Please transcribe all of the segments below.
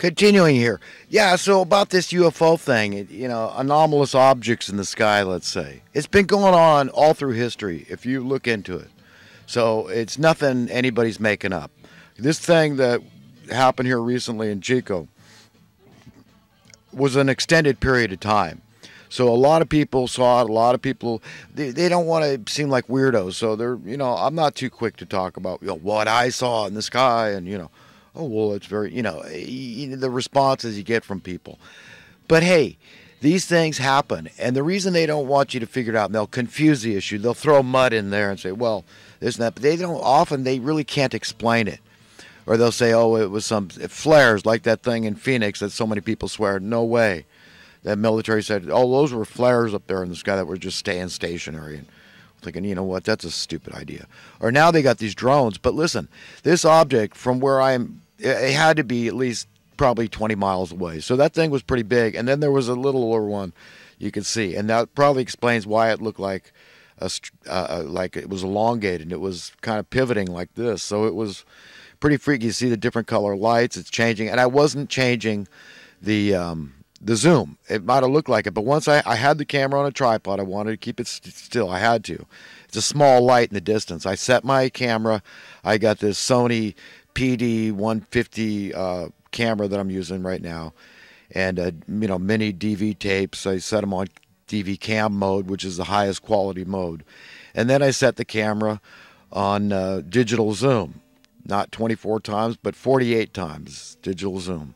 Continuing here. Yeah, so about this UFO thing, anomalous objects in the sky, let's say. It's been going on all through history if you look into it. So it's nothing anybody's making up. This thing that happened here recently in Chico was an extended period of time. So a lot of people saw it. A lot of people, they don't want to seem like weirdos. So I'm not too quick to talk about what I saw in the sky and, oh, well, it's very, the responses you get from people. But hey, these things happen. And the reason they don't want you to figure it out, and they'll confuse the issue, they'll throw mud in there and say, well, this and that. But they really can't explain it. Or they'll say, oh, it was some flares like that thing in Phoenix that so many people swear. No way. That military said, oh, those were flares up there in the sky that were just staying stationary. And thinking, you know what, that's a stupid idea. Or now they got these drones. But listen, this object from where it had to be at least probably 20 miles away. So that thing was pretty big. And then there was a littler one you could see. And that probably explains why it looked like it was elongated. And it was kind of pivoting like this. So it was pretty freaky. You see the different color lights. It's changing. And I wasn't changing the zoom. It might have looked like it. But once I had the camera on a tripod, I wanted to keep it still. I had to. It's a small light in the distance. I set my camera. I got this Sony PD 150 camera that I'm using right now, and mini DV tapes. I set them on DV cam mode, which is the highest quality mode, and then I set the camera on digital zoom, not 24 times but 48 times digital zoom.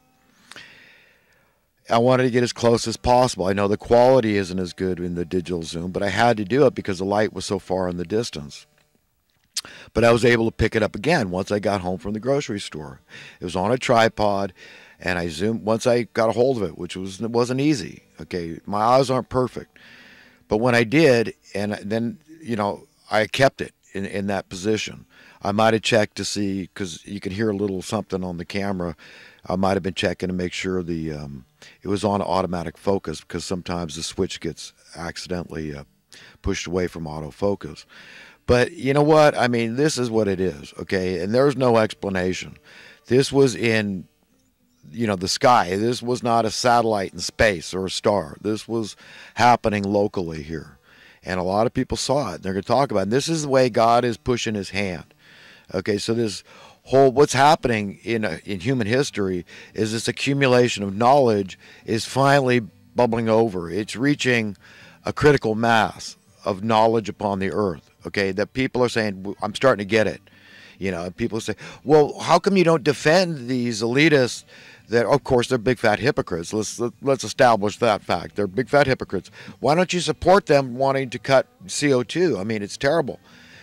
I wanted to get as close as possible. I know the quality isn't as good in the digital zoom, but I had to do it because the light was so far in the distance. But I was able to pick it up again once I got home from the grocery store. It was on a tripod, and I zoomed once I got a hold of it, which wasn't easy. Okay, my eyes aren't perfect, but when I did, and then I kept it in that position. I might have checked to see, because you can hear a little something on the camera. I might have been checking to make sure it was on automatic focus, because sometimes the switch gets accidentally pushed away from autofocus. But you know what? I mean, this is what it is, okay? And there's no explanation. This was in, the sky. This was not a satellite in space or a star. This was happening locally here. And a lot of people saw it. They're going to talk about it. And this is the way God is pushing his hand. Okay, so this what's happening in human history is this accumulation of knowledge is finally bubbling over. It's reaching a critical mass of knowledge upon the earth. Okay, that people are saying, I'm starting to get it. People say, well, how come you don't defend these elitists that, of course, they're big fat hypocrites. Let's establish that fact. They're big fat hypocrites. Why don't you support them wanting to cut CO2? I mean, it's terrible.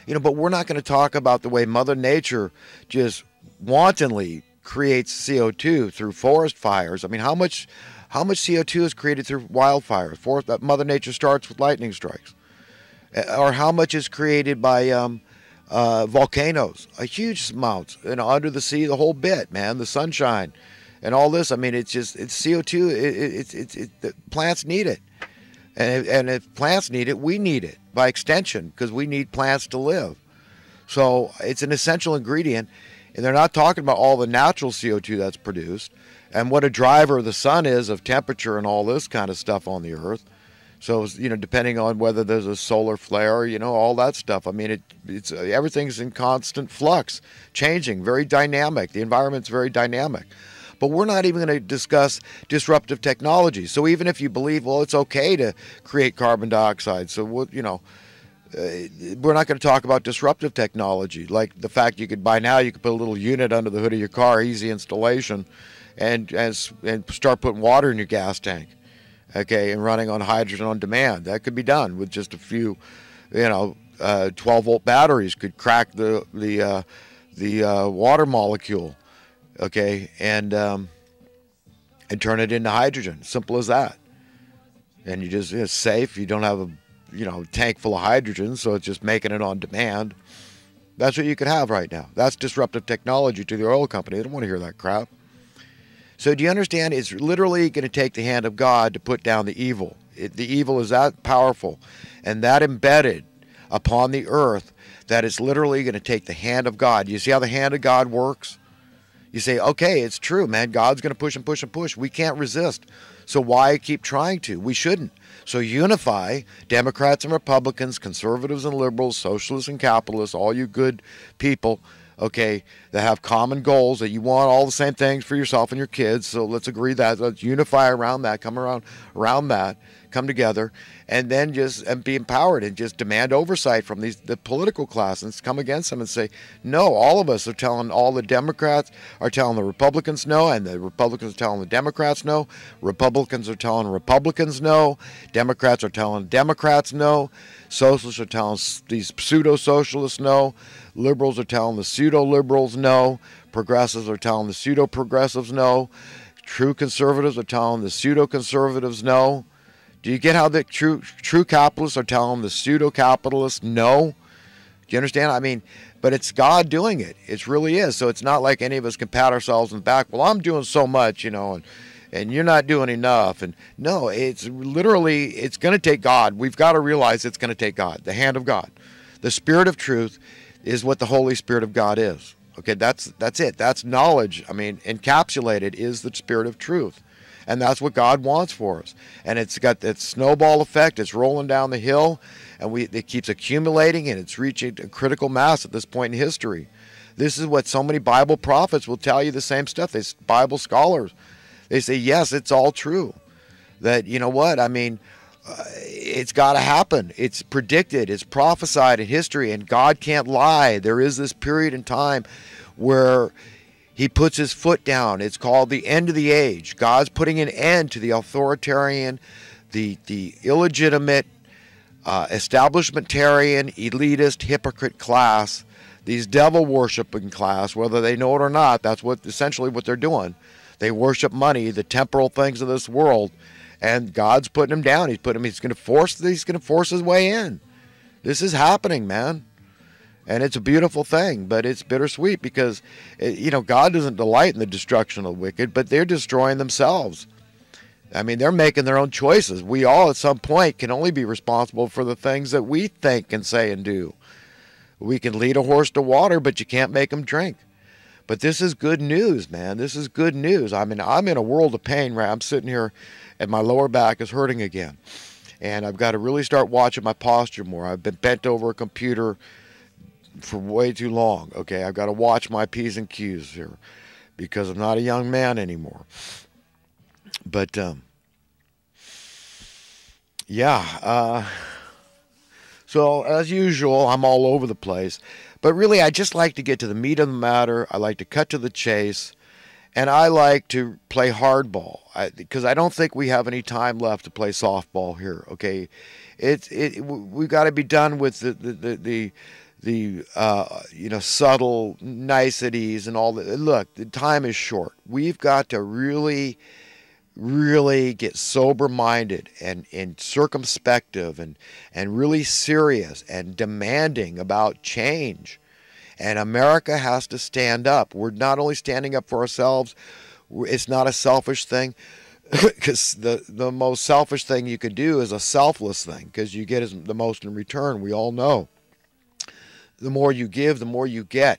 But we're not going to talk about the way Mother Nature just wantonly creates CO2 through forest fires. I mean, how much CO2 is created through wildfires? Mother Nature starts with lightning strikes. Or how much is created by volcanoes? A huge amount. Under the sea, the whole bit, man. The sunshine and all this. I mean, it's CO2. The plants need it. And if plants need it, we need it by extension, because we need plants to live. So it's an essential ingredient. And they're not talking about all the natural CO2 that's produced and what a driver the sun is of temperature and all this kind of stuff on the earth. So, depending on whether there's a solar flare, all that stuff. I mean, it's everything's in constant flux, changing, very dynamic. The environment's very dynamic. But we're not even going to discuss disruptive technology. So even if you believe, well, it's okay to create carbon dioxide, so we're not going to talk about disruptive technology, like the fact you could put a little unit under the hood of your car, easy installation, and start putting water in your gas tank, okay, and running on hydrogen on demand. That could be done with just a few, 12-volt batteries could crack the water molecule. Okay, and turn it into hydrogen. Simple as that. And it's safe. You don't have a tank full of hydrogen, so it's just making it on demand. That's what you could have right now. That's disruptive technology to the oil company. They don't want to hear that crap. So do you understand? It's literally going to take the hand of God to put down the evil. The evil is that powerful and that embedded upon the earth that it's literally going to take the hand of God. You see how the hand of God works? You say, okay, it's true, man. God's going to push and push and push. We can't resist. So why keep trying to? We shouldn't. So unify Democrats and Republicans, conservatives and liberals, socialists and capitalists, all you good people, okay, that have common goals, that you want all the same things for yourself and your kids. So let's agree that. Let's unify around that, come around that, come together, and then just and be empowered and just demand oversight from the political class and come against them and say, no, all of us are telling, all the Democrats are telling the Republicans no, and the Republicans are telling the Democrats no, Republicans are telling Republicans no, Democrats are telling Democrats no, socialists are telling these pseudo-socialists no, liberals are telling the pseudo-liberals no, progressives are telling the pseudo-progressives no, true conservatives are telling the pseudo-conservatives no. Do you get how the true capitalists are telling the pseudo-capitalists no? Do you understand? I mean, but it's God doing it. It really is. So it's not like any of us can pat ourselves on the back. Well, I'm doing so much, you know, and you're not doing enough. And no, it's literally, it's going to take God. We've got to realize it's going to take God, the hand of God. The Spirit of truth is what the Holy Spirit of God is. Okay, that's it. That's knowledge. I mean, encapsulated is the Spirit of truth. And that's what God wants for us. And it's got that snowball effect. It's rolling down the hill, and it keeps accumulating, and it's reaching a critical mass at this point in history. This is what so many Bible prophets will tell you the same stuff. Bible scholars, they say, yes, it's all true. That, you know what, I mean, it's got to happen. It's predicted. It's prophesied in history, and God can't lie. There is this period in time where He puts His foot down. It's called the end of the age. God's putting an end to the authoritarian, the illegitimate, establishmentarian, elitist, hypocrite class, these devil-worshiping class, whether they know it or not. That's essentially what they're doing. They worship money, the temporal things of this world, and God's putting them down. He's going to force His way in. This is happening, man. And it's a beautiful thing, but it's bittersweet because, you know, God doesn't delight in the destruction of the wicked, but they're destroying themselves. I mean, they're making their own choices. We all, at some point, can only be responsible for the things that we think and say and do. We can lead a horse to water, but you can't make him drink. But this is good news, man. This is good news. I mean, I'm in a world of pain where I'm sitting here and my lower back is hurting again. And I've got to really start watching my posture more. I've been bent over a computer for way too long. Okay, I've got to watch my P's and Q's here because I'm not a young man anymore. But so as usual, I'm all over the place. But really, I just like to get to the meat of the matter. I like to cut to the chase, and I like to play hardball because I don't think we have any time left to play softball here. Okay, we've got to be done with the you know, subtle niceties and all that. Look, the time is short. We've got to really get sober-minded and circumspective and really serious and demanding about change. And America has to stand up. We're not only standing up for ourselves, it's not a selfish thing, because the most selfish thing you could do is a selfless thing, because you get the most in return. We all know. The more you give, the more you get.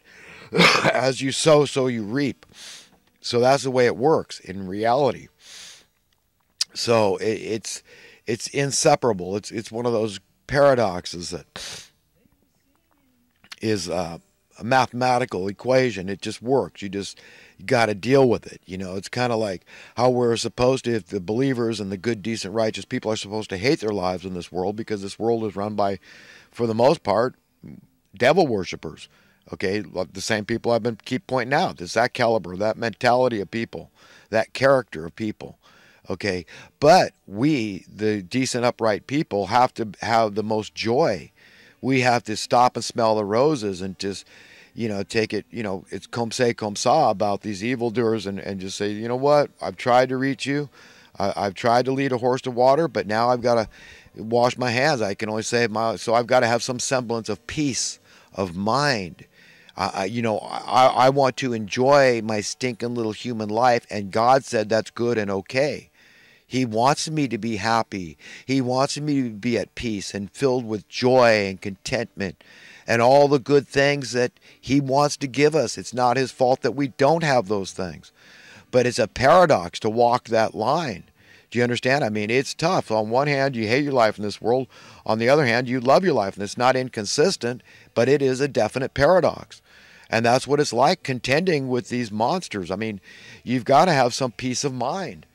As you sow, so you reap. So that's the way it works in reality. So it's inseparable. It's one of those paradoxes that is a mathematical equation. It just works. You got to deal with it. You know, it's kind of like how we're supposed to, if the believers and the good, decent, righteous people are supposed to hate their lives in this world, because this world is run by, for the most part, devil worshippers. Okay, the same people I've been keep pointing out. It's that caliber, that mentality of people, that character of people. Okay, but we, the decent, upright people, have to have the most joy. We have to stop and smell the roses and just, you know, take it, you know, it's comme c'est, comme ça about these evildoers, and just say, you know what, I've tried to reach you. I've tried to lead a horse to water, but now I've got to wash my hands. I can only save so I've got to have some semblance of peace of mind. You know, I want to enjoy my stinking little human life, and God said that's good and okay. He wants me to be happy. He wants me to be at peace and filled with joy and contentment and all the good things that he wants to give us. It's not his fault that we don't have those things. But it's a paradox to walk that line. Do you understand? I mean, it's tough. On one hand, you hate your life in this world. On the other hand, you love your life. And it's not inconsistent, but it is a definite paradox. And that's what it's like contending with these monsters. I mean, you've got to have some peace of mind.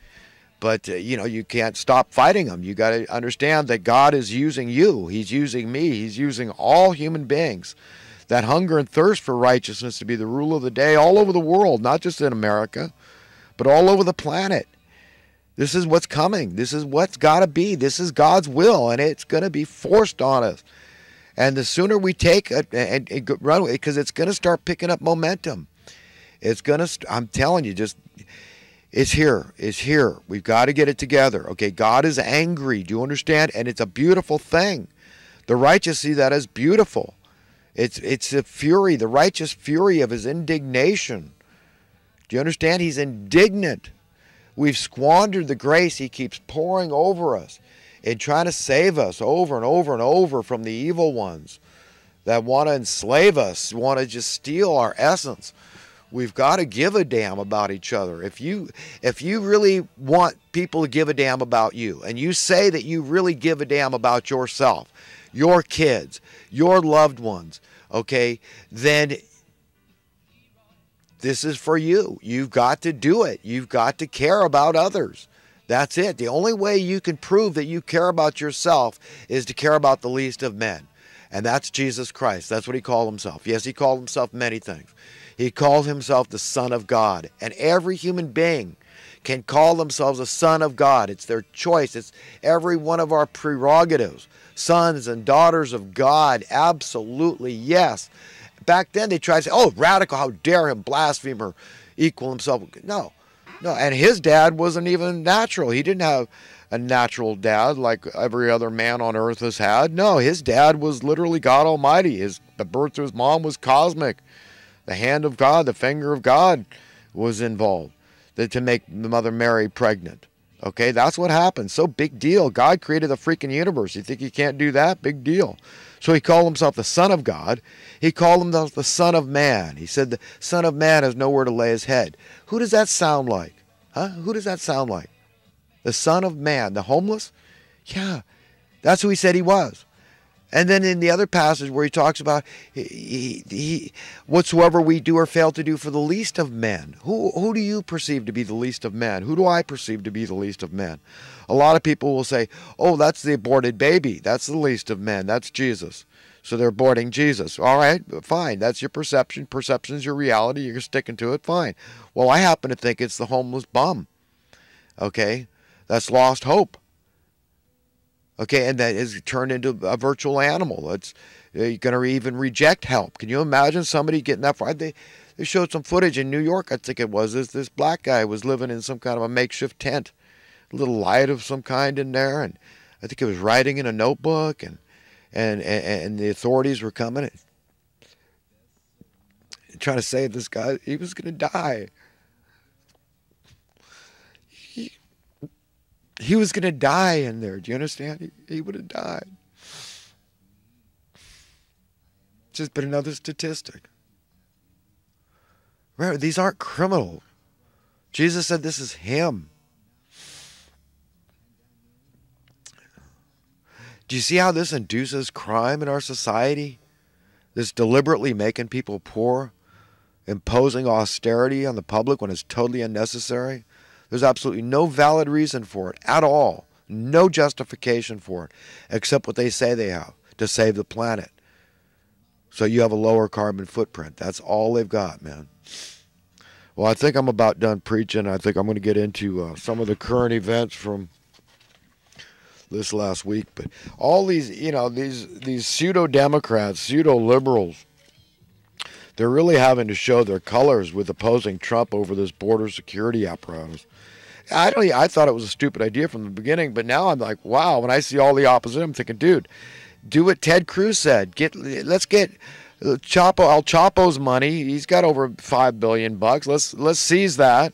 But, you can't stop fighting them. You got to understand that God is using you. He's using me. He's using all human beings that hunger and thirst for righteousness to be the rule of the day all over the world, not just in America, but all over the planet. This is what's coming. This is what's got to be. This is God's will, and it's going to be forced on us. And the sooner we take it and run with it, because it's going to start picking up momentum. It's going to, I'm telling you, it's here. It's here. We've got to get it together. Okay, God is angry. Do you understand? And it's a beautiful thing. The righteous see that as beautiful. It's the fury, the righteous fury of his indignation. Do you understand? He's indignant. We've squandered the grace he keeps pouring over us and trying to save us over and over and over from the evil ones that want to enslave us, want to just steal our essence. We've got to give a damn about each other. If you really want people to give a damn about you, and you say that you really give a damn about yourself, your kids, your loved ones, okay, then this is for you. You've got to do it. You've got to care about others. That's it. The only way you can prove that you care about yourself is to care about the least of men. And that's Jesus Christ. That's what he called himself. Yes, he called himself many things. He called himself the Son of God. And every human being can call themselves a son of God. It's their choice. It's every one of our prerogatives. Sons and daughters of God. Absolutely, yes. Back then they tried to say, oh, radical, how dare him, blasphemer, equal himself. No. And his dad wasn't even natural. He didn't have a natural dad like every other man on earth has had. No, his dad was literally God Almighty. The birth of his mom was cosmic. The hand of God, the finger of God was involved to make Mother Mary pregnant. Okay, that's what happened. So big deal. God created the freaking universe. You think he can't do that? Big deal. So he called himself the Son of God. He called himself the Son of Man. He said the Son of Man has nowhere to lay his head. Who does that sound like? Huh? Who does that sound like? The Son of Man, the homeless? Yeah, that's who he said he was. And then in the other passage where he talks about whatsoever we do or fail to do for the least of men. Who do you perceive to be the least of men? Who do I perceive to be the least of men? A lot of people will say, oh, that's the aborted baby. That's the least of men. That's Jesus. So they're aborting Jesus. All right, fine. That's your perception. Perception's your reality. You're sticking to it. Fine. Well, I happen to think it's the homeless bum. Okay? That's lost hope. Okay, and that is turned into a virtual animal. It's going to even reject help. Can you imagine somebody getting that far? They showed some footage in New York, I think it was. This black guy was living in some kind of a makeshift tent, a little light of some kind in there, and I think he was writing in a notebook, and the authorities were coming and trying to save this guy. He was going to die. He was going to die in there. Do you understand? He would have died. It's just been another statistic. Remember, these aren't criminals. Jesus said this is him. Do you see how this induces crime in our society? This deliberately making people poor, imposing austerity on the public when it's totally unnecessary. There's absolutely no valid reason for it at all. No justification for it, except what they say they have, to save the planet. So you have a lower carbon footprint. That's all they've got, man. Well, I think I'm about done preaching. I think I'm going to get into some of the current events from this last week. But all these, these pseudo-democrats, pseudo-liberals, they're really having to show their colors with opposing Trump over this border security apparatus. I thought it was a stupid idea from the beginning, but now I'm like, wow, when I see all the opposition, I'm thinking, dude, do what Ted Cruz said. Let's get El Chapo's money. He's got over $5 billion. Let's seize that.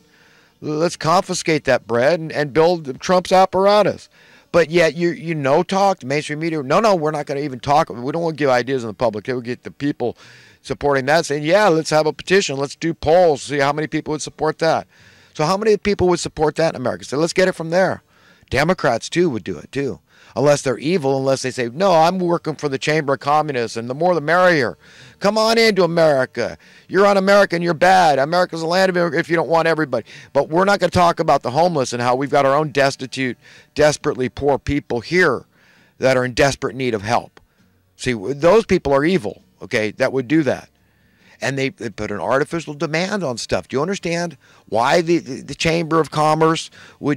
Let's confiscate that bread and build Trump's apparatus. But yet talk, the mainstream media, no, we're not going to even talk. We don't want to give ideas in the public. We'll get the people supporting that, saying, yeah, let's have a petition. Let's do polls, see how many people would support that. So how many people would support that in America? So let's get it from there. Democrats, too, would do it, too. Unless they're evil, unless they say, no, I'm working for the Chamber of Communists, and the more the merrier. Come on into America. You're un-American, you're bad. America's a land of America if you don't want everybody. But we're not going to talk about the homeless and how we've got our own destitute, desperately poor people here that are in desperate need of help. See, those people are evil, okay, that would do that. And they put an artificial demand on stuff. Do you understand why the Chamber of Commerce would